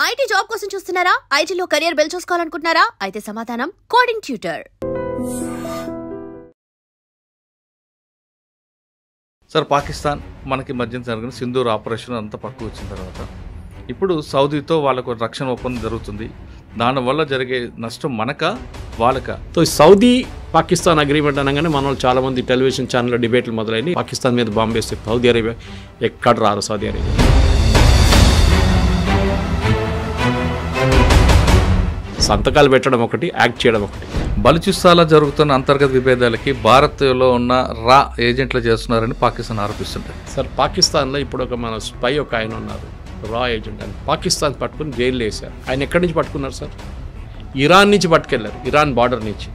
IT job కోసం చూస్తున్నారా? ఐటీలో కెరియర్ బిల్డ్ చేసుకోవాలనుకుంటున్నారా? అయితే సమాధానం కోడింగ్ ట్యూటర్. సార్, పాకిస్తాన్ మనకి మధ్య జరిగిన సింధూర్ ఆపరేషన్ అంతా పక్కకు వచ్చిన తర్వాత ఇప్పుడు సౌదీతో వాళ్ళకు రక్షణ ఒప్పందం జరుగుతుంది. దానివల్ల జరిగే నష్టం మనక వాళ్ళక? సో సౌదీ పాకిస్తాన్ అగ్రిమెంట్ అనగానే మన వాళ్ళు చాలామంది టెలివిజన్ ఛానల్లో డిబేట్లు మొదలైనవి. పాకిస్తాన్ మీద బాంబు వేస్తే సౌదీ అరేబియా ఎక్కడ రారు. సౌదీ అరేబియా సంతకాలు పెట్టడం ఒకటి, యాక్ట్ చేయడం ఒకటి. బలుచిస్తాలో జరుగుతున్న అంతర్గత విభేదాలకి భారత్లో ఉన్న రా ఏజెంట్లు చేస్తున్నారని పాకిస్తాన్ ఆరోపిస్తుంటారు. సార్, పాకిస్తాన్లో ఇప్పుడు ఒక మన స్పై ఒక ఆయన ఉన్నారు, రా ఏజెంట్ అని. పాకిస్తాన్ పట్టుకుని జైల్లో వేశారు. ఆయన ఎక్కడి నుంచి పట్టుకున్నారు సార్? ఇరాన్ నుంచి పట్టుకెళ్లారు, ఇరాన్ బార్డర్ నుంచి.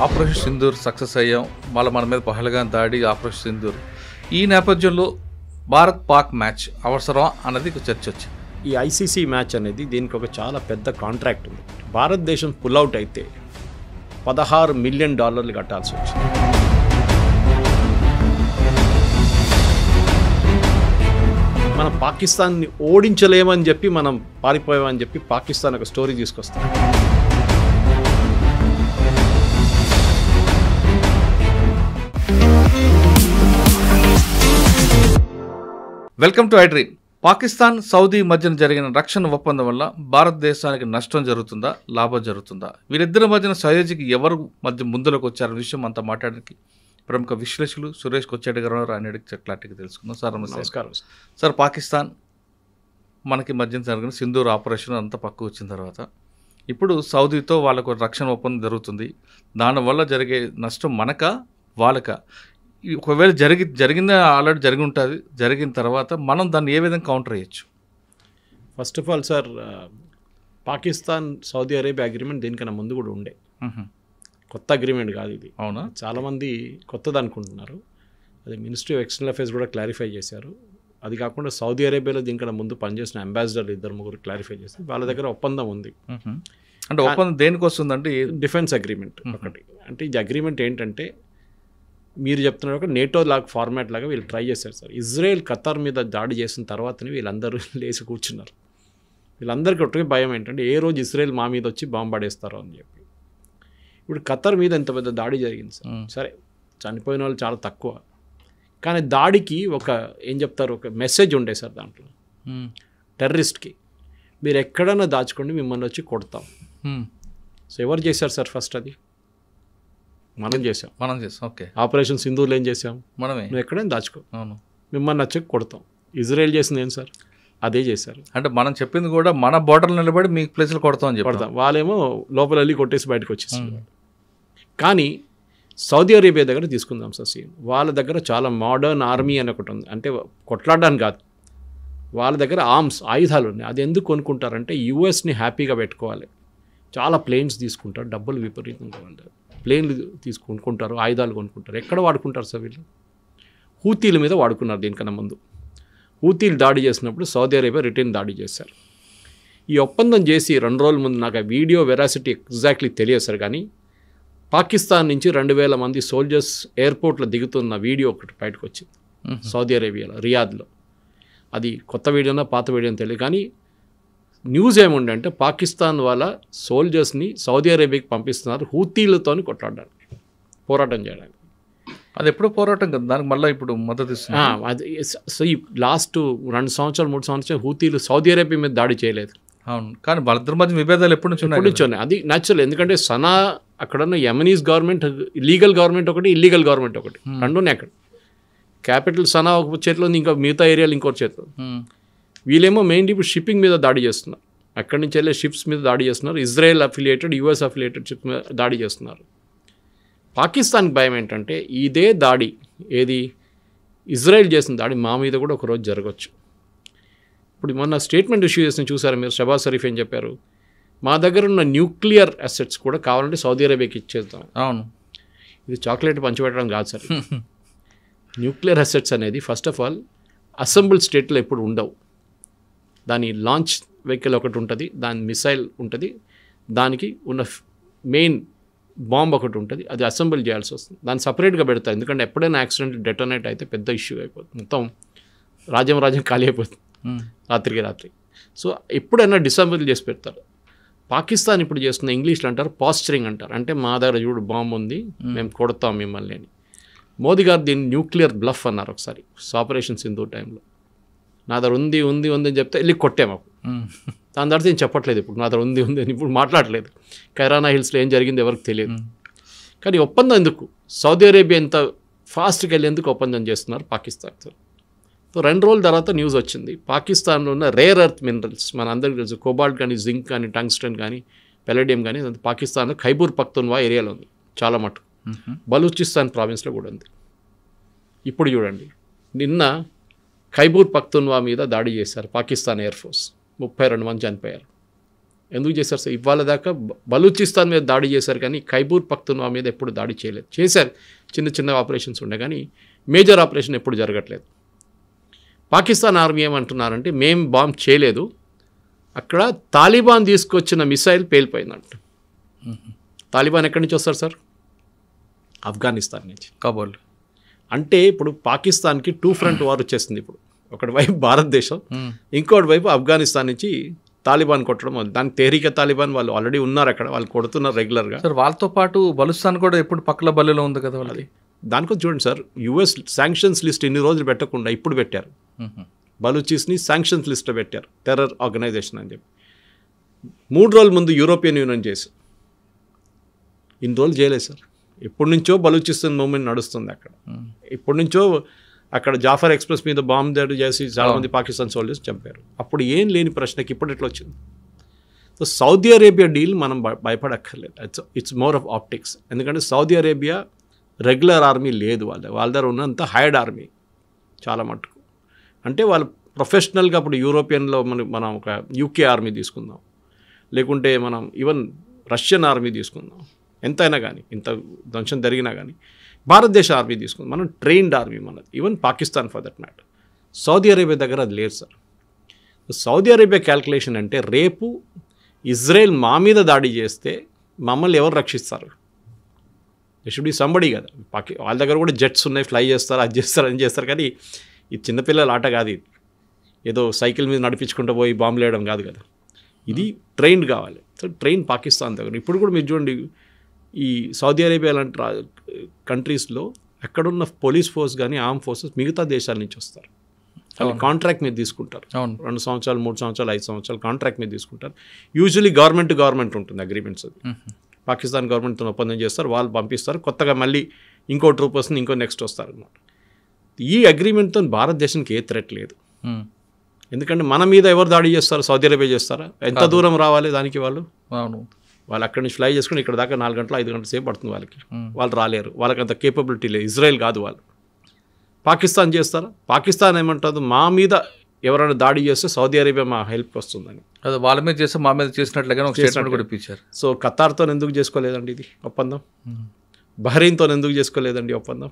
ఆపరేషన్ సింధూర్ సక్సెస్ అయ్యాం, మళ్ళీ మన మీద పహల్గాన్ దాడి, ఆపరేషన్ సింధూర్. ఈ నేపథ్యంలో భారత్ పాక్ మ్యాచ్ అవసరం అన్నది చర్చ వచ్చింది. ఈ ఐసీసీ మ్యాచ్ అనేది దీనికి ఒక చాలా పెద్ద కాంట్రాక్ట్ ఉంది. భారతదేశం పుల్అవుట్ అయితే $16 మిలియన్ కట్టాల్సి వచ్చింది. మనం పాకిస్తాన్ని ఓడించలేమని చెప్పి మనం పారిపోయామని చెప్పి పాకిస్తాన్ ఒక స్టోరీ తీసుకొస్తాం. Welcome to iDream. Pakistan Saudi మధ్యన జరిగిన రక్షణ ఒప్పందం వల్ల భారతదేశానికి నష్టం జరుగుతుందా, లాభం జరుగుతుందా? వీరిద్దరి మధ్యన సయోజికి ఎవరు మధ్య ముందులోకి వచ్చారన్న విషయం అంతా మాట్లాడడానికి ప్రముఖ విశ్లేషకులు సురేష్ కొచ్చేటి గారు ఆయన క్లారిటీగా తెలుసుకుందాం. సార్ నమస్తే. నమస్కారం సార్, పాకిస్తాన్ మనకి మధ్యన జరిగిన సింధూర్ ఆపరేషన్ అంతా పక్కకు వచ్చిన తర్వాత ఇప్పుడు సౌదీతో వాళ్ళకు రక్షణ ఒప్పందం జరుగుతుంది. దానివల్ల జరిగే నష్టం మనక వాళ్ళక? ఒకవేళ జరిగిందా ఆల్రెడీ జరిగి ఉంటుంది, జరిగిన తర్వాత మనం దాన్ని ఏ విధంగా కౌంటర్ చేయొచ్చు? First of all sir, Pakistan Saudi Arabia agreement దీనికన్నా ముందు కూడా ఉండే. కొత్త అగ్రిమెంట్ కాదు ఇది. అవునా? చాలామంది కొత్తది అనుకుంటున్నారు. అది మినిస్ట్రీ ఆఫ్ ఎక్స్టర్నల్ అఫేర్స్ కూడా క్లారిఫై చేశారు. అది కాకుండా సౌదీ అరేబియాలో దీనికన్నా ముందు పనిచేసిన అంబాసిడర్లు 2-3 క్లారిఫై చేస్తారు. వాళ్ళ దగ్గర ఒప్పందం ఉంది. అంటే ఒప్పందం దేనికి వస్తుందంటే డిఫెన్స్ అగ్రిమెంట్ ఒకటి. అంటే ఇది అగ్రిమెంట్ ఏంటంటే మీరు చెప్తున్నారు ఒక నేటో లాగా ఫార్మాట్ లాగా వీళ్ళు ట్రై చేశారు సార్. ఇజ్రాయెల్ ఖతార్ మీద దాడి చేసిన తర్వాతనే వీళ్ళందరూ లేచి కూర్చున్నారు. వీళ్ళందరికీ ఒకటే భయం ఏంటంటే ఏ రోజు ఇజ్రాయెల్ మా మీద వచ్చి బాంబు పడేస్తారో అని చెప్పి. ఇప్పుడు ఖతార్ మీద ఎంత పెద్ద దాడి జరిగింది సార్. సరే, చనిపోయిన వాళ్ళు చాలా తక్కువ, కానీ దాడికి ఒక ఏం చెప్తారు, ఒక మెసేజ్ ఉండే సార్ దాంట్లో. టెర్రరిస్ట్కి మీరు ఎక్కడైనా దాచుకోండి, మిమ్మల్ని వచ్చి కొడతాం. సో ఎవరు చేశారు సార్ ఫస్ట్? అది మనం చేసాం. ఓకే. ఆపరేషన్ సింధూర్లో ఏం చేసాం? మనమే. నువ్వు ఎక్కడైనా దాచుకో, అవును, మిమ్మల్ని వచ్చి కొడతాం. ఇజ్రాయెల్ చేసింది ఏం సార్? అదే చేశారు. అంటే మనం చెప్పింది కూడా మన బోర్డర్లో నిలబడి మీ ప్లేస్లో కొడతామని కొడతాం. వాళ్ళేమో లోపల వెళ్ళి కొట్టేసి బయటకు వచ్చేస్తుంది. కానీ సౌదీ అరేబియా దగ్గర తీసుకుందాం సార్ సీన్. వాళ్ళ దగ్గర చాలా మోడర్న్ ఆర్మీ అని ఒకటి ఉంది. అంటే కొట్లాడడానికి కాదు, వాళ్ళ దగ్గర ఆయుధాలు ఉన్నాయి. అది ఎందుకు కొనుక్కుంటారంటే యూఎస్ని హ్యాపీగా పెట్టుకోవాలి. చాలా ప్లేన్స్ తీసుకుంటారు, డబ్బులు విపరీతంగా ఉంటారు. ప్లేన్లు తీసుకుంటారు, ఆయుధాలు కొనుక్కుంటారు. ఎక్కడ వాడుకుంటారు సార్ వీళ్ళు? హూతీల మీద వాడుకున్నారు దీనికన్నా ముందు. హూతీలు దాడి చేసినప్పుడు సౌదీ అరేబియా రిటర్న్ దాడి చేశారు. ఈ ఒప్పందం చేసి 2 రోజుల ముందు, నాకు ఆ వీడియో వెరాసిటీ ఎగ్జాక్ట్లీ తెలియదు సార్, కానీ పాకిస్తాన్ నుంచి 2000 మంది సోల్జర్స్ ఎయిర్పోర్ట్లో దిగుతున్న వీడియో ఒకటి బయటకు వచ్చింది సౌదీ అరేబియాలో, రియాద్లో. అది కొత్త వీడియోనా పాత వీడియోని తెలియదు, కానీ న్యూస్ ఏముండే అంటే పాకిస్తాన్ వాళ్ళ సోల్జర్స్ని సౌదీ అరేబియాకి పంపిస్తున్నారు హూతీలతో కొట్లాడడానికి, పోరాటం చేయడానికి. అది ఎప్పుడో పోరాటం కదా, దానికి మళ్ళీ ఇప్పుడు మద్దతు ఇస్తున్నారు. అది సో ఈ లాస్ట్ 2 సంవత్సరాలు 3 సంవత్సరాలు హూతీలు సౌదీ అరేబియా మీద దాడి చేయలేదు. అవును, కానీ వాళ్ళిద్దరి మధ్య విభేదాలు ఎప్పటి నుంచి ఉన్నాయి. అది న్యాచురల్, ఎందుకంటే సనా అక్కడున్న యమనీస్ గవర్నమెంట్, లీగల్ గవర్నమెంట్ ఒకటి, ఇల్లీగల్ గవర్నమెంట్ ఒకటి, రెండునే. అక్కడ క్యాపిటల్ సనా ఒక చేతిలో ఉంది, ఇంకా మిగతా ఏరియాలు ఇంకో చేతిలో. వీళ్ళేమో మెయిన్లీ ఇప్పుడు షిప్పింగ్ మీద దాడి చేస్తున్నారు. అక్కడి నుంచి వెళ్ళే షిప్స్ మీద దాడి చేస్తున్నారు. Israel affiliated, US affiliated ships మీద దాడి చేస్తున్నారు. పాకిస్తాన్కి భయం ఏంటంటే ఇదే దాడి, ఏది ఇజ్రాయెల్ చేసిన దాడి మా మీద కూడా ఒకరోజు జరగవచ్చు. ఇప్పుడు మొన్న స్టేట్మెంట్ ఇష్యూ చేసిన చూసారా మీరు? షబాజ్ షరీఫ్ ఏం చెప్పారు? మా దగ్గర ఉన్న న్యూక్లియర్ అసెట్స్ కూడా కావాలంటే సౌదీ అరేబియాకి ఇచ్చేద్దాం. అవును, ఇది చాక్లెట్ పంచిపెట్టడం కాదు సార్. న్యూక్లియర్ అసెట్స్ అనేది ఫస్ట్ ఆఫ్ ఆల్ అసెంబుల్ స్టేట్లో ఎప్పుడు ఉండవు. దాని లాంచ్ వెహికల్ ఒకటి ఉంటుంది, దాని మిసైల్ ఉంటుంది, దానికి ఉన్న మెయిన్ బాంబ్ ఒకటి ఉంటుంది, అది అసెంబుల్ చేయాల్సి వస్తుంది. దాన్ని సపరేట్గా పెడతారు, ఎందుకంటే ఎప్పుడైనా యాక్సిడెంట్ డెటోనేట్ అయితే పెద్ద ఇష్యూ అయిపోతుంది, మొత్తం రాజ్యం ఖాళీ అయిపోతుంది రాత్రికి రాత్రి. సో ఎప్పుడైనా డిసెంబుల్ చేసి పెడతారు. పాకిస్తాన్ ఇప్పుడు చేస్తున్న ఇంగ్లీష్లో అంటారు పాస్చరింగ్ అంటారు, అంటే మా దగ్గర చూడు బాంబు ఉంది మేము కొడతాం మిమ్మల్ని అని. మోదీ గారు దీన్ని న్యూక్లియర్ బ్లఫ్ అన్నారు ఒకసారి ఆపరేషన్ సింధూర్ టైంలో. నా దగ్గర ఉంది అని చెప్తే వెళ్ళి కొట్టాము. దాని తర్వాత ఏం చెప్పట్లేదు ఇప్పుడు, నా దగ్గర ఉంది అని ఇప్పుడు మాట్లాడలేదు. కైరానా హిల్స్లో ఏం జరిగింది ఎవరికి తెలియదు. కానీ ఒప్పందం ఎందుకు? సౌదీ అరేబియా ఇంత ఫాస్ట్గా వెళ్ళేందుకు ఒప్పందం చేస్తున్నారు పాకిస్తాన్తో. సో 2 రోజుల తర్వాత న్యూస్ వచ్చింది, పాకిస్తాన్లో ఉన్న రేర్ ఎర్త్ మినరల్స్ మన అందరికీ తెలుసు, కోబాల్ట్ కానీ జింక్ కానీ టంగ్స్టన్ కానీ పెలడియం కానీ పాకిస్తాన్లో ఖైబూర్ పఖ్తూన్వా ఏరియాలో ఉంది చాలా మటుకు. బలూచిస్తాన్ ప్రావిన్స్లో కూడా ఉంది. ఇప్పుడు చూడండి, నిన్న ఖైబూర్ పఖ్తూన్వా మీద దాడి చేశారు పాకిస్తాన్ ఎయిర్ ఫోర్స్, 32 మంది చనిపోయారు. ఎందుకు చేశారు సార్? ఇవాళ దాకా బలూచిస్తాన్ మీద దాడి చేశారు కానీ ఖైబూర్ పఖ్తూన్వా మీద ఎప్పుడు దాడి చేయలేదు. చేశారు, చిన్న ఆపరేషన్స్ ఉండే కానీ మేజర్ ఆపరేషన్ ఎప్పుడు జరగట్లేదు. పాకిస్తాన్ ఆర్మీ ఏమంటున్నారంటే మేము బాంబ్ చేయలేదు, అక్కడ తాలిబాన్ తీసుకొచ్చిన మిసైల్ పేలిపోయిందంట. తాలిబాన్ ఎక్కడి నుంచి వస్తారు సార్? ఆఫ్ఘనిస్తాన్ నుంచి, కాబోల్. అంటే ఇప్పుడు పాకిస్తాన్కి 2 ఫ్రంట్ వార్ వచ్చేస్తుంది. ఇప్పుడు ఒకటి వైపు భారతదేశం, ఇంకోటి వైపు ఆఫ్ఘనిస్తాన్ నుంచి తాలిబాన్ కొట్టడం. దానికి తెహ్రీకే తాలిబాన్ వాళ్ళు ఆల్రెడీ ఉన్నారు అక్కడ, వాళ్ళు కొడుతున్నారు రెగ్యులర్గా. సార్ వాళ్ళతో పాటు బలుస్తాన్ కూడా ఎప్పుడు పక్కల బల్లిలో ఉంది కదా వాళ్ళది. దానికొచ్చి చూడండి సార్, యుఎస్ శాంక్షన్స్ లిస్ట్ ఇన్ని రోజులు పెట్టకుండా ఇప్పుడు పెట్టారు. బలూచిస్ని శాంక్షన్స్ లిస్ట్లో పెట్టారు, టెర్రర్ ఆర్గనైజేషన్ అని చెప్పి. 3 రోజుల ముందు యూరోపియన్ యూనియన్ చేసి ఇన్ని రోజులు చేయలేదు సార్. ఎప్పటి నుంచో బలూచిస్తాన్ మూవ్మెంట్ నడుస్తుంది అక్కడ. ఎప్పటి నుంచో అక్కడ జాఫర్ ఎక్స్ప్రెస్ మీద బాంబు దాడి చేసి చాలామంది పాకిస్తాన్ సోల్జర్స్ చంపారు. అప్పుడు ఏం లేని ప్రశ్నకి ఇప్పుడు ఎట్లా వచ్చింది? సో సౌదీ అరేబియా డీల్ మనం భయపడక్కర్లేదు. It's more of optics. ఎందుకంటే సౌదీ అరేబియా రెగ్యులర్ ఆర్మీ లేదు, వాళ్ళ దగ్గర ఉన్నంత హైడ్ ఆర్మీ చాలా మటుకు. అంటే వాళ్ళు ప్రొఫెషనల్గా ఇప్పుడు యూరోపియన్లో మనం ఒక యూకే ఆర్మీ తీసుకుందాం, లేకుంటే మనం ఈవెన్ రష్యన్ ఆర్మీ తీసుకుందాం, ఎంతైనా కానీ ఇంత ధ్వంసం జరిగినా కానీ భారతదేశ ఆర్మీ తీసుకుందాం, మనం ట్రైన్డ్ ఆర్మీ మనది. Even Pakistan for that matter. Saudi Arabia దగ్గర అది లేదు సార్. సౌదీ అరేబియా క్యాల్కులేషన్ అంటే రేపు ఇజ్రాయెల్ మా మీద దాడి చేస్తే మమ్మల్ని ఎవరు రక్షిస్తారు? షుడ్ బి సంబడి కదా. వాళ్ళ దగ్గర కూడా జెట్స్ ఉన్నాయి, ఫ్లై చేస్తారు, అది చేస్తారు, అని చేస్తారు. కానీ ఇది చిన్నపిల్లల ఆట కాదు, ఇది ఏదో సైకిల్ మీద నడిపించుకుంటూ పోయి బాంబులు వేయడం కాదు కదా. ఇది ట్రైన్డ్ కావాలి. సో ట్రైన్ పాకిస్తాన్ దగ్గర. ఇప్పుడు కూడా మీరు చూడండి, ఈ సౌదీ అరేబియా లాంటి కంట్రీస్లో అక్కడున్న పోలీస్ ఫోర్స్ కానీ ఆర్మ్ ఫోర్సెస్ మిగతా దేశాల నుంచి వస్తారు. వాళ్ళు కాంట్రాక్ట్ మీద తీసుకుంటారు. 2 సంవత్సరాలు 3 సంవత్సరాలు 5 సంవత్సరాలు కాంట్రాక్ట్ మీద తీసుకుంటారు. యూజువలీ గవర్నమెంట్ ఉంటుంది అగ్రిమెంట్స్. అది పాకిస్తాన్ గవర్నమెంట్తో ఒప్పందం చేస్తారు, వాళ్ళు పంపిస్తారు, కొత్తగా మళ్ళీ ఇంకో ట్రూపర్స్ని ఇంకో నెక్స్ట్ వస్తారు అన్నమాట. ఈ అగ్రిమెంట్తో భారతదేశానికి ఏ థ్రెట్ లేదు. ఎందుకంటే మన మీద ఎవరు దాడి చేస్తారు? సౌదీ అరేబియా చేస్తారా? ఎంత దూరం రావాలి దానికి? వాళ్ళు అక్కడి నుంచి ఫ్లై చేసుకుని ఇక్కడ దాకా 4 గంటలు 5 గంటల సేపు పడుతుంది వాళ్ళకి. వాళ్ళు రాలేరు, వాళ్ళకి అంత కేపబిలిటీ లేదు. ఇజ్రాయెల్ కాదు వాళ్ళు. పాకిస్తాన్ చేస్తారా? పాకిస్తాన్ ఏమంటుంది, మా మీద ఎవరైనా దాడి చేస్తే సౌదీ అరేబియా మా హెల్ప్ వస్తుందని. అదే వాళ్ళ మీద చేస్తే మా మీద చేసినట్లుగానే ఒక స్టేట్మెంట్ కూడా ఇప్పించారు. సో ఖతార్తో ఎందుకు చేసుకోలేదండి ఇది ఒప్పందం? బహ్రెయిన్తో ఎందుకు చేసుకోలేదండి ఒప్పందం?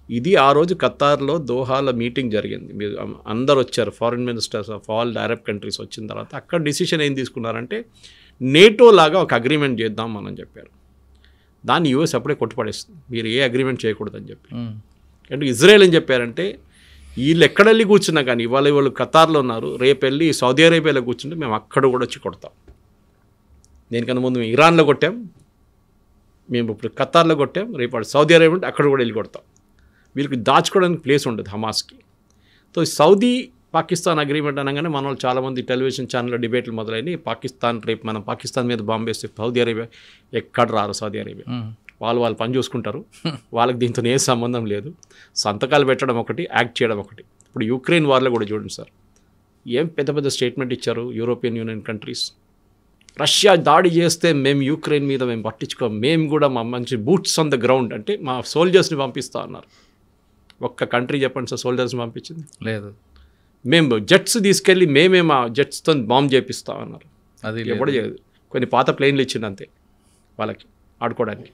ఇది ఆ రోజు ఖతార్లో దోహాలో మీటింగ్ జరిగింది. మీరు అందరు వచ్చారు, foreign ministers of all Arab countries వచ్చిన తర్వాత అక్కడ డిసిషన్ ఏం తీసుకున్నారంటే నేటో లాగా ఒక అగ్రిమెంట్ చేద్దాం మనం చెప్పారు. దాన్ని యూఎస్ అప్పుడే కొట్టుపడేస్తుంది, మీరు ఏ అగ్రిమెంట్ చేయకూడదని చెప్పి. అంటే ఇజ్రాయెల్ ఏం చెప్పారంటే వీళ్ళు ఎక్కడెళ్ళి కూర్చున్నా కానీ వాళ్ళు ఖతార్లో ఉన్నారు, రేపు వెళ్ళి సౌదీ అరేబియాలో కూర్చుంటే మేము అక్కడ కూడా వచ్చి కొడతాం. దేనికన్నా ముందు మేము ఇరాన్లో కొట్టాం, మేము ఇప్పుడు ఖతార్లో కొట్టాం, రేపు సౌదీ అరేబియా అక్కడ కూడా వెళ్ళి కొడతాం. వీళ్ళకి దాచుకోవడానికి ప్లేస్ ఉండదు హమాస్కి. సో సౌదీ పాకిస్తాన్ అగ్రిమెంట్ అనగానే మన వాళ్ళు చాలామంది టెలివిజన్ ఛానల్లో డిబేట్లు మొదలైనవి. పాకిస్తాన్ రేపు మనం పాకిస్తాన్ మీద బాంబు వేస్తే సౌదీ అరేబియా ఎక్కడ రారు. సౌదీ అరేబియా వాళ్ళు పని చూసుకుంటారు, వాళ్ళకి దీంతో ఏ సంబంధం లేదు. సంతకాలు పెట్టడం ఒకటి, యాక్ట్ చేయడం ఒకటి. ఇప్పుడు యుక్రెయిన్ వార్లో కూడా చూడండి సార్, ఏం పెద్ద పెద్ద స్టేట్మెంట్ ఇచ్చారు యూరోపియన్ యూనియన్ కంట్రీస్. రష్యా దాడి చేస్తే మేము యుక్రెయిన్ మీద మేము పట్టించుకోం, మేము కూడా మా మంచి బూట్స్ ఆన్ ద గ్రౌండ్ అంటే మా సోల్జర్స్ని పంపిస్తా అన్నారు. ఒక్క కంట్రీ చెప్పండి సార్ సోల్జర్స్ని పంపించింది? లేదు. మేము జెట్స్ తీసుకెళ్ళి మేమే మా జెట్స్తో బాంబ్ చేపిస్తాం అన్నారు. అది ఎప్పుడు చేయదు. కొన్ని పాత ప్లేన్లు ఇచ్చింది అంతే వాళ్ళకి ఆడుకోవడానికి.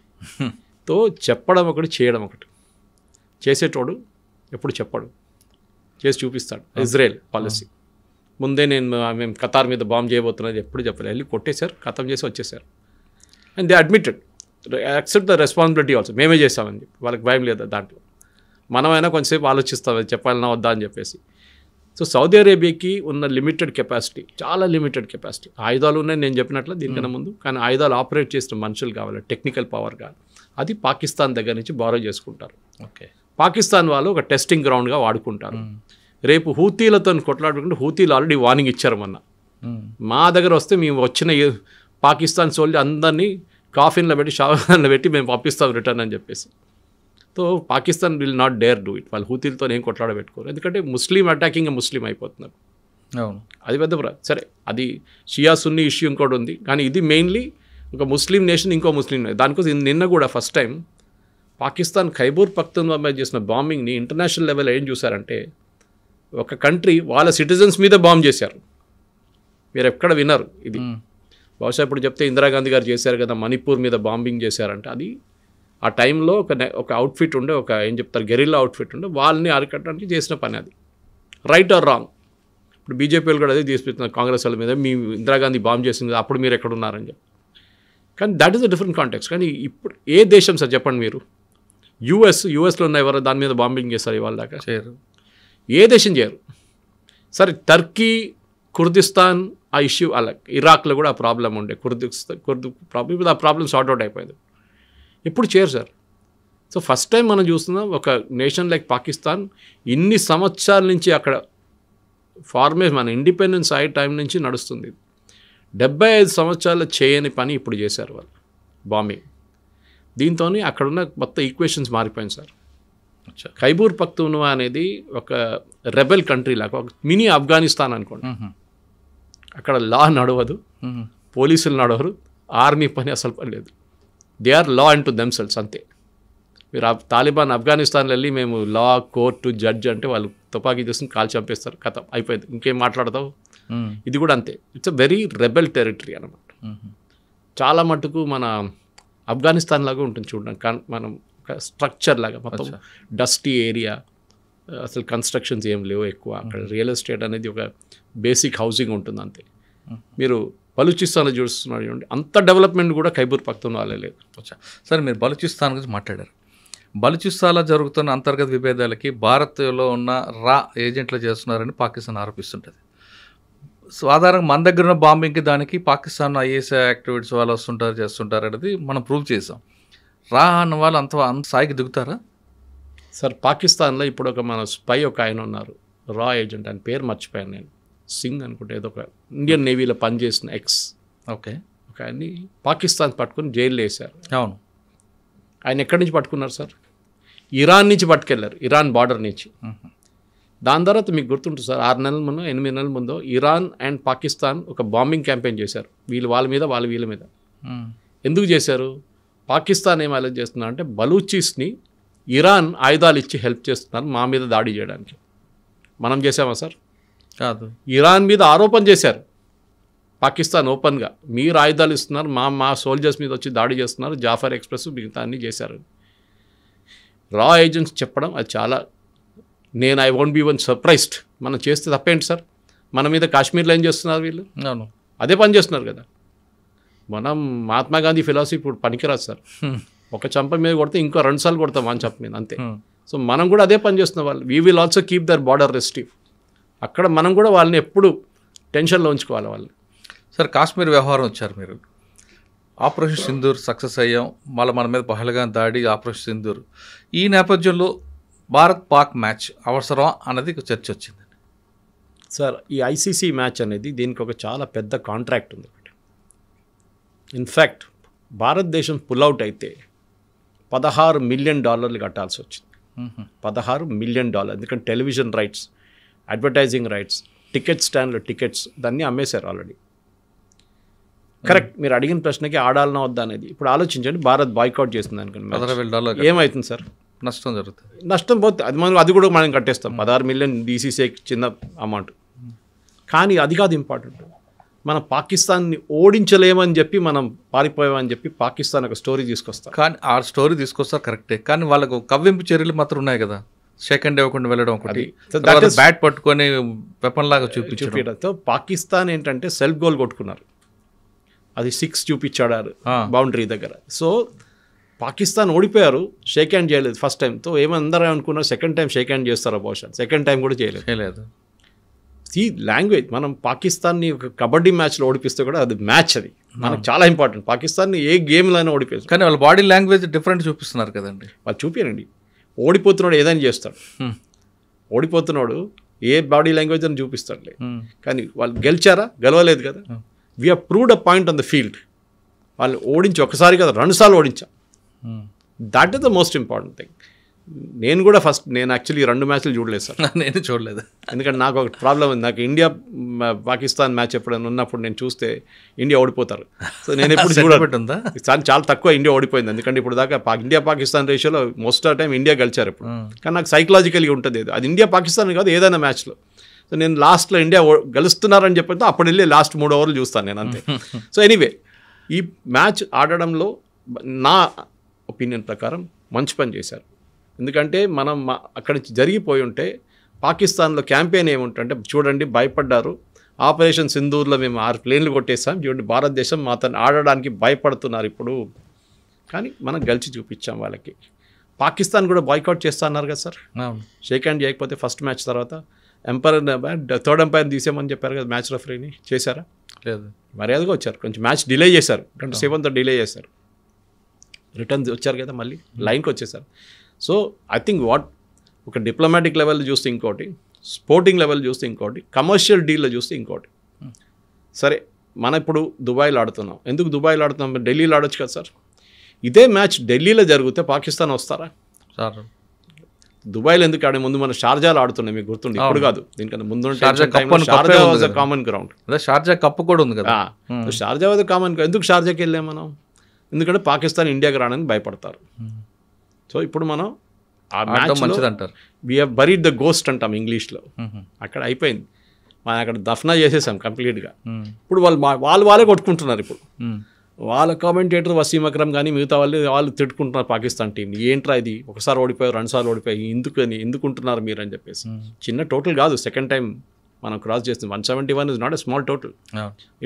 తో చెప్పడం ఒకటి, చేయడం ఒకటి. చేసేటోడు ఎప్పుడు చెప్పడు, చేసి చూపిస్తాడు. ఇజ్రాయెల్ పాలసీ ముందే మేము ఖతార్ మీద బాంబ్ చేయబోతున్నది ఎప్పుడు చెప్పలేదు. వెళ్ళి కొట్టేశారు, ఖతం చేసి వచ్చేసారు. And they admitted, accept the responsibility also, మేమే చేస్తామని చెప్పి. వాళ్ళకి భయం లేదు దాంట్లో. మనమైనా కొంచెంసేపు ఆలోచిస్తాం చెప్పాలన్నా వద్దా అని చెప్పేసి. సో సౌదీ అరేబియాకి ఉన్న లిమిటెడ్ కెపాసిటీ, చాలా లిమిటెడ్ కెపాసిటీ. ఆయుధాలు ఉన్నాయి నేను చెప్పినట్లు దీనికన్నా ముందు, కానీ ఆయుధాలు ఆపరేట్ చేసిన మనుషులు కావాలి, టెక్నికల్ పవర్ కావాలి. అది పాకిస్తాన్ దగ్గర నుంచి బారో చేసుకుంటారు. ఓకే, పాకిస్తాన్ వాళ్ళు ఒక టెస్టింగ్ గ్రౌండ్గా వాడుకుంటారు. రేపు హూతీలతో కొట్లాడుకుంటే హూతీలు ఆల్రెడీ వార్నింగ్ ఇచ్చారు మొన్న, మా దగ్గర వస్తే మేము వచ్చిన పాకిస్తాన్ సోల్జర్ అందరినీ కాఫిన్లో పెట్టి షావన్లో పెట్టి మేము పంపిస్తాం రిటర్న్ అని చెప్పేసి. So Pakistan will not dare do it. వాళ్ళు హూతీలతో ఏం కొట్లాడబెట్టుకోరు, ఎందుకంటే ముస్లిం అటాకింగ్ ముస్లిం అయిపోతున్నారు. అవును, అది పెద్ద సరే, అది షియా సున్నీ ఇష్యూ ఇంకోటి ఉంది, కానీ ఇది మెయిన్లీ ఒక ముస్లిం నేషన్ ఇంకో ముస్లిం నేషన్. దానికోసం నిన్న కూడా ఫస్ట్ టైం పాకిస్తాన్ ఖైబూర్ పఖ్తూన్ఖ్వా మీద చేసిన బాంబింగ్ని ఇంటర్నేషనల్ లెవెల్ ఏం చూసారంటే, ఒక కంట్రీ వాళ్ళ సిటిజన్స్ మీద బాంబ్ చేశారు. మీరు ఎక్కడ విన్నారు ఇది? బహుశా ఇప్పుడు చెప్తే ఇందిరాగాంధీ గారు చేశారు కదా, మణిపూర్ మీద బాంబింగ్ చేశారంటే, అది ఆ టైంలో ఒక అవుట్ఫిట్ ఉండే, ఒక ఏం చెప్తారు గెరిల్లా అవుట్ఫిట్ ఉండే, వాళ్ళని అరికట్టడానికి చేసిన పని. అది రైట్ ఆర్ రాంగ్? ఇప్పుడు బీజేపీ వాళ్ళు కూడా అదే తీసుకుంటున్నారు కాంగ్రెస్ వాళ్ళ మీద, మీ ఇందిరాగాంధీ బాంబ్ చేసింది అప్పుడు మీరు ఎక్కడ ఉన్నారని చెప్పి. కానీ that is a different context. కానీ ఇప్పుడు ఏ దేశం సార్ చెప్పండి మీరు? యూఎస్లో ఉన్న ఎవరు దాని మీద బాంబింగ్ చేస్తారు ఇవాళ దాకా? చేయరు. ఏ దేశం చేయరు. సరే, టర్కీ, కుర్దిస్తాన్ ఆ ఇష్యూ అలా, ఇరాక్లో కూడా ఆ ప్రాబ్లం ఉండే, కుర్దు ప్రాబ్లం, ఇప్పుడు ఆ ప్రాబ్లం సార్ట్అవుట్ అయిపోయింది. ఎప్పుడు చేయరు సార్. సో ఫస్ట్ టైం మనం చూస్తున్నాం ఒక నేషన్ లైక్ పాకిస్తాన్ ఇన్ని సంవత్సరాల నుంచి అక్కడ ఫార్మేషన్, మన ఇండిపెండెన్స్ అయ్యే టైం నుంచి నడుస్తుంది. 75 సంవత్సరాలు చేయని పని ఇప్పుడు చేశారు వాళ్ళు, బాంబింగ్. దీంతో అక్కడున్న మొత్తం ఈక్వేషన్స్ మారిపోయింది సార్. ఖైబూర్ పఖ్తూన్ఖ్వా అనేది ఒక రెబెల్ కంట్రీ లాగా, ఒక మినీ ఆఫ్ఘనిస్తాన్ అనుకోండి. అక్కడ లా నడవదు, పోలీసులు నడవరు, ఆర్మీ పని అసలు పని లేదు. They are law and to themselves అంతే. మీరు తాలిబాన్ ఆఫ్ఘనిస్తాన్లో వెళ్ళి మేము లా, కోర్టు, జడ్జ్ అంటే వాళ్ళు తుపాకీ తీసుకుని కాల్ చంపేస్తారు, కథ అయిపోయింది, ఇంకేం మాట్లాడతావు. ఇది కూడా అంతే. It's a very rebel territory అనమాట. చాలా మటుకు మన ఆఫ్ఘనిస్తాన్ లాగా ఉంటుంది చూడడానికి, కానీ మనం ఒక స్ట్రక్చర్ లాగా మొత్తం డస్టీ ఏరియా, అసలు కన్స్ట్రక్షన్స్ ఏం లేవు ఎక్కువ. అక్కడ రియల్ ఎస్టేట్ అనేది ఒక బేసిక్ హౌసింగ్ ఉంటుంది అంతే. మీరు బలూచిస్తాన్లో చూస్తున్నారు చూడండి, అంత డెవలప్మెంట్ కూడా ఖైబూర్ పఖ్తూన్ఖ్వాలో లేదు. సరే, మీరు బలూచిస్తాన్ గురించి మాట్లాడారు. బలూచిస్తాన్లో జరుగుతున్న అంతర్గత విభేదాలకి భారత్లో ఉన్న రా ఏజెంట్లు చేస్తున్నారని పాకిస్తాన్ ఆరోపిస్తుంటుంది. సాధారణంగా మన దగ్గర ఉన్న బాంబింగ్కి దానికి పాకిస్తాన్ ఐఎస్ఐ యాక్టివిటీస్ వాళ్ళు వస్తుంటారు, చేస్తుంటారు అనేది మనం ప్రూవ్ చేసాం. రా అన్న వాళ్ళు అంత స్థాయికి దిగుతారా సార్? పాకిస్తాన్లో ఇప్పుడు ఒక మన స్పై ఒక ఆయన ఉన్నారు, రా ఏజెంట్, ఆయన పేరు మర్చిపోయాను నేను, సింగ్ అనుకుంటే, ఏదో ఒక ఇండియన్ నేవీలో పనిచేసిన ఓకే, ఒక ఆయన్ని పాకిస్తాన్ పట్టుకుని జైల్లో వేశారు. అవును. ఆయన ఎక్కడి నుంచి పట్టుకున్నారు సార్? ఇరాన్ నుంచి పట్టుకెళ్ళారు, ఇరాన్ బార్డర్ నుంచి. దాని తర్వాత మీకు గుర్తుంటుంది సార్, 6 నెలల ముందు 8 నెలల ముందు ఇరాన్ అండ్ పాకిస్తాన్ ఒక బాంబింగ్ క్యాంపెయిన్ చేశారు, వీళ్ళు వాళ్ళ మీద, వాళ్ళు వీళ్ళ మీద. ఎందుకు చేశారు? పాకిస్తాన్ ఏం అలర్ట్ చేస్తున్నారు అంటే, బలూచీస్ని ఇరాన్ ఆయుధాలు ఇచ్చి హెల్ప్ చేస్తున్నారు మా మీద దాడి చేయడానికి. మనం చేసామా సార్? కాదు. ఇరాన్ మీద ఆరోపణ చేశారు పాకిస్తాన్ ఓపెన్గా, మీరు ఆయుధాలు ఇస్తున్నారు, మా సోల్జర్స్ మీద వచ్చి దాడి చేస్తున్నారు, జాఫర్ ఎక్స్ప్రెస్ మిగతా అన్నీ చేశారు. రా ఏజెంట్స్ చెప్పడం అది చాలా, I won't be one surprised. మనం చేస్తే తప్పేంటి సార్? మన మీద కాశ్మీర్లో ఏం చేస్తున్నారు వీళ్ళు? అవును, అదే పని చేస్తున్నారు కదా. మనం మహాత్మా గాంధీ ఫిలాసఫీ ఇప్పుడు పనికిరాదు సార్. ఒక చంప మీద కొడితే ఇంకో 2 సార్లు కొడతాం మన చంప మీద, అంతే. సో మనం కూడా అదే పని చేస్తున్న వాళ్ళు. We will also keep their border restrict. అక్కడ మనం కూడా వాళ్ళని ఎప్పుడు టెన్షన్లో ఉంచుకోవాలి వాళ్ళు. సార్, కాశ్మీర్ వ్యవహారం వచ్చారు మీరు. ఆపరేషన్ సింధూర్ సక్సెస్ అయ్యాం, మళ్ళీ మన మీద పహల్గాం దాడి, ఆపరేషన్ సింధూర్. ఈ నేపథ్యంలో భారత్ పాక్ మ్యాచ్ అవసరం అన్నది చర్చ వచ్చింది సార్. ఈ ఐసీసీ మ్యాచ్ అనేది దీనికి ఒక చాలా పెద్ద కాంట్రాక్ట్ ఉంది. ఇన్ఫ్యాక్ట్ భారతదేశం పుల్అవుట్ అయితే $16 మిలియన్ కట్టాల్సి వచ్చింది. $16 మిలియన్, ఎందుకంటే television rights, advertising rights, ticket స్టాండ్లో టికెట్స్ దాన్ని అమ్మేశారు ఆల్రెడీ. కరెక్ట్, మీరు అడిగిన ప్రశ్నకి ఆడాలనా వద్దా అనేది ఇప్పుడు ఆలోచించండి. భారత్ బాయ్కౌట్ చేస్తుంది అనుకోండి, $16 ఏమవుతుంది సార్? నష్టం జరుగుతుంది. నష్టం పోతే అది కూడా మనం కట్టేస్తాం. 16 మిలియన్ బీసీసీఐకి చిన్న అమౌంట్. కానీ అది కాదు ఇంపార్టెంట్. మనం పాకిస్తాన్ని ఓడించలేమని చెప్పి మనం పారిపోయామని చెప్పి పాకిస్తాన్ ఒక స్టోరీ తీసుకొస్తాం. కానీ ఆ స్టోరీ తీసుకొస్తారు కరెక్టే, కానీ వాళ్ళకు కవ్వింపు చర్యలు మాత్రం ఉన్నాయి కదా. సెకండ్ ఇవ్వకుండా వెళ్ళడం ఒకటి, బ్యాట్ పట్టుకొని వెపన్ లాగా చూపించడంతో పాకిస్తాన్ ఏంటంటే సెల్ఫ్ గోల్ కొట్టుకున్నారు. అది 6 చూపించాడు బౌండరీ దగ్గర. సో పాకిస్తాన్ ఓడిపోయారు, షేక్ హ్యాండ్ చేయలేదు ఫస్ట్ టైంతో. ఏమందరూ అనుకున్నారు సెకండ్ టైం షేక్ హ్యాండ్ చేస్తారో బహుశా, సెకండ్ టైం కూడా చేయలేదు. ఈ లాంగ్వేజ్ మనం పాకిస్తాన్ని ఒక కబడ్డీ మ్యాచ్లో ఓడిపిస్తే కూడా అది మ్యాచ్, అది మనకు చాలా ఇంపార్టెంట్. పాకిస్తాన్ని ఏ గేమ్లో అయినా ఓడిపోయారు, కానీ వాళ్ళ బాడీ లాంగ్వేజ్ డిఫరెంట్ చూపిస్తున్నారు కదండి. వాళ్ళు చూపారండి. ఓడిపోతున్నాడు ఏదైనా చేస్తాడు, ఓడిపోతున్నాడు ఏ బాడీ లాంగ్వేజ్ అని చూపిస్తాడులే. కానీ వాళ్ళు గెలిచారా? గెలవలేదు కదా. We have proved a point on the field. వాళ్ళు ఓడించి ఒకసారి కదా 2 సార్లు ఓడించాం. That is the most important thing. నేను యాక్చువల్లీ 2 మ్యాచ్లు చూడలేదు సార్. నేను చూడలేదు, ఎందుకంటే నాకు ఒక ప్రాబ్లం ఉంది. నాకు ఇండియా పాకిస్తాన్ మ్యాచ్ ఎప్పుడైనా ఉన్నప్పుడు నేను చూస్తే ఇండియా ఓడిపోతారు. సో నేను ఎప్పుడు చూడబెట్టుందా చాలా తక్కువ ఇండియా ఓడిపోయింది. ఎందుకంటే ఇప్పుడు దాకా ఇండియా పాకిస్తాన్ రేషియోలో మోస్ట్ ఆఫ్ టైం ఇండియా గెలిచారు ఇప్పుడు. కానీ నాకు సైకలాజికల్గా ఉంటుంది అది ఇండియా పాకిస్తాన్ కాదు ఏదైనా మ్యాచ్లో. సో నేను లాస్ట్లో ఇండియా గెలుస్తున్నారని చెప్పితే అప్పుడు వెళ్ళి లాస్ట్ 3 ఓవర్లు చూస్తాను నేను అంతే. సో ఎనీవే ఈ మ్యాచ్ ఆడడంలో నా ఒపీనియన్ ప్రకారం మంచి పని చేశారు. ఎందుకంటే మనం అక్కడి నుంచి జరిగిపోయి ఉంటే పాకిస్తాన్లో క్యాంపెయిన్ ఏముంటుంటే చూడండి భయపడ్డారు, ఆపరేషన్ సింధూర్లో మేము 6 ప్లేన్లు కొట్టేసాం, చూడండి భారతదేశం మాతను ఆడడానికి భయపడుతున్నారు ఇప్పుడు. కానీ మనం గెలిచి చూపించాం వాళ్ళకి. పాకిస్తాన్ కూడా బాయ్కాట్ చేస్తా అన్నారు కదా సార్, షేక్ హ్యాండ్ చేయకపోతే ఫస్ట్ మ్యాచ్ తర్వాత. థర్డ్ ఎంపైర్ తీసేమని చెప్పారు కదా మ్యాచ్ రెఫరీని, చేశారా? లేదు. మర్యాదగా వచ్చారు, కొంచెం మ్యాచ్ డిలే చేశారు, 2 సేపంతో డిలే చేశారు, రిటర్న్ వచ్చారు కదా, మళ్ళీ లైన్కి వచ్చేసారు. సో ఐ థింక్ ఒక డిప్లొమాటిక్ లెవెల్ చూస్తే ఇంకోటి, స్పోర్టింగ్ లెవెల్ చూస్తే ఇంకోటి, కమర్షియల్ డీల్లో చూస్తే ఇంకోటి. సరే మనం ఇప్పుడు దుబాయ్లో ఆడుతున్నాం. ఎందుకు దుబాయ్లో ఆడుతున్నాం? ఢిల్లీలో ఆడొచ్చు కదా సార్. ఇదే మ్యాచ్ ఢిల్లీలో జరిగితే పాకిస్తాన్ వస్తారా సార్? దుబాయ్లో ఎందుకు ఆడే? ముందు మనం షార్జాలో ఆడుతున్నాం, మీకు గుర్తుండి, ఇప్పుడు కాదు, దీనికన్నా ముందు కామన్ గ్రౌండ్. షార్జా కప్పు కూడా ఉంది కదా. Sharjah was common. ఎందుకు షార్జాకి వెళ్ళాం మనం? ఎందుకంటే పాకిస్తాన్ ఇండియాకి రావడానికి భయపడతారు. సో ఇప్పుడు మనం ఆ మ్యాచ్ మంచిదంటారు, we have buried the ghost అంటాం ఇంగ్లీష్లో. అక్కడ అయిపోయింది, మనం అక్కడ దఫనా చేసేసాం కంప్లీట్గా. ఇప్పుడు వాళ్ళే కొట్టుకుంటున్నారు. ఇప్పుడు వాళ్ళ కామెంటేటర్ వసీం అక్రమ్ కానీ మిగతా వాళ్ళు తిట్టుకుంటున్నారు పాకిస్తాన్ టీంని. ఏంట్రా ఇది, ఒకసారి ఓడిపోయారు 2 సార్లు ఓడిపోయి ఎందుకుంటున్నారు మీరు అని చెప్పేసి. చిన్న టోటల్ కాదు, సెకండ్ టైం మనం క్రాస్ చేస్తుంది. 171 is not a small total.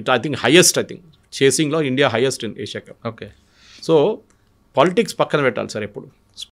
It I think highest, I think చేసింగ్లో India highest in Asia Cup. Okay. So politics పక్కన పెట్టాలి సార్ ఎప్పుడు.